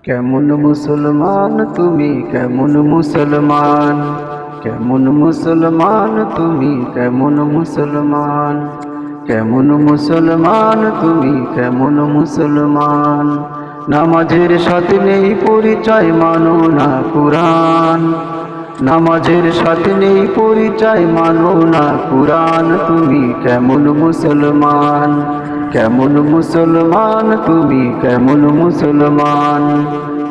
কেমন মুসলমান তুমি, কেমন মুসলমান, কেমন মুসলমান তুমি, কেমন মুসলমান, কেমন মুসলমান তুমি, কেমন মুসলমান। নামাজের সাথে নেই পরিচয়, মানো না কুরআন। নামাজের সাথে নেই পরিচয়, মানো না কুরআন। তুমি কেমন মুসলমান, কেমন মুসলমান তুমি, কেমন মুসলমান,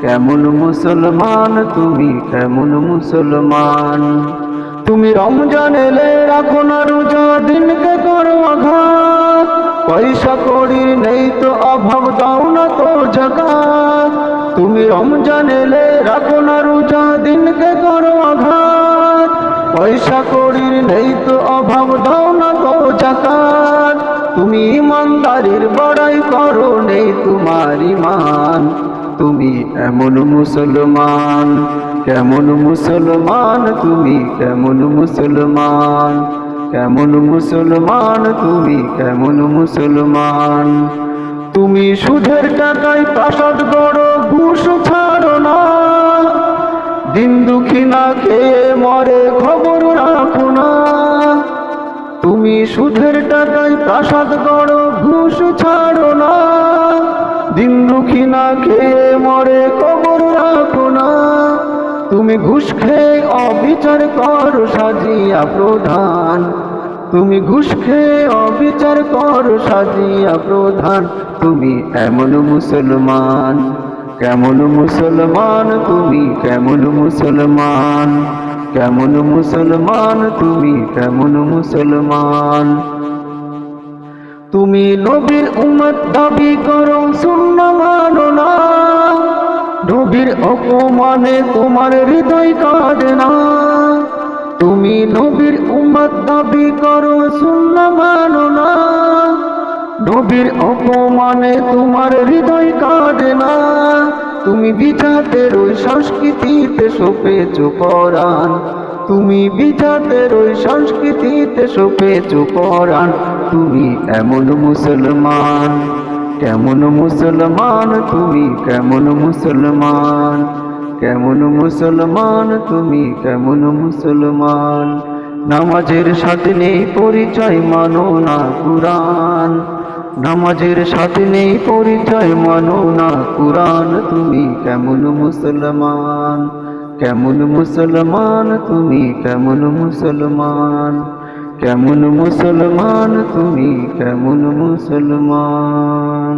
কেমন মুসলমান তুমি, কেমন মুসলমান। তুমি রমজান এলে রাখো না রোজা, দিনকে করো আঘাত। পয়সা কড়ির নেই তো অভাব, দাও না তো যাকাত। তুমি রমজান এলে রাখো না রোজা, দিনকে করো আঘাত। পয়সা কড়ির নেই তো অভাব, দাও না তো যাকাত। তুমি ইমানদারির বড়াই করো, নেই তোমার ঈমান। তুমি এমন মুসলমান, কেমন মুসলমান তুমি, কেমন মুসলমান, কেমন মুসলমান তুমি, কেমন মুসলমান। তুমি সুদের টাকায় প্রাসাদ গড়ো, ঘুষ ছাড়ো না। দিন দুঃখী না খেয়ে মরে, খবর রাখো না। তুমি সুদের টাকায় প্রাসাদ গড়ো, ঘুষ ছাড়ো না। দিন দুঃখী না খেয়ে মরে, খবর রাখো না। তুমি ঘুষ খেয়ে অবিচার করো সাজিয়া প্রধান। তুমি ঘুষ খেয়ে অবিচার করো সাজিয়া প্রধান। তুমি এমন মুসলমান, কেমন মুসলমান তুমি, কেমন মুসলমান, কেমন মুসলমান তুমি, কেমন মুসলমান। তুমি নবীর উম্মত দাবি করো, সুন্নাহ মানো না। নবীর অপমানে তোমার হৃদয় কাঁদে না। তুমি নবীর উম্মত দাবি করো, সুন্নাহ মানো না। নবীর অপমানে তোমার হৃদয় কাঁদে না। তুমি বিজাতের ওই সংস্কৃতিতে সপেছো পরাণ। তুমি বিজাতের ওই সংস্কৃতিতে সপেছো পরাণ। তুমি এমন মুসলমান, কেমন মুসলমান তুমি, কেমন মুসলমান, কেমন মুসলমান তুমি, কেমন মুসলমান। নামাজের সাথে নেই পরিচয়, মানো না কুরআন। নামাজের সাথে নেই পরিচয়, মানো না কুরআন। তুমি কেমন মুসলমান, কেমন মুসলমান তুমি, কেমন মুসলমান, কেমন মুসলমান তুমি, কেমন মুসলমান।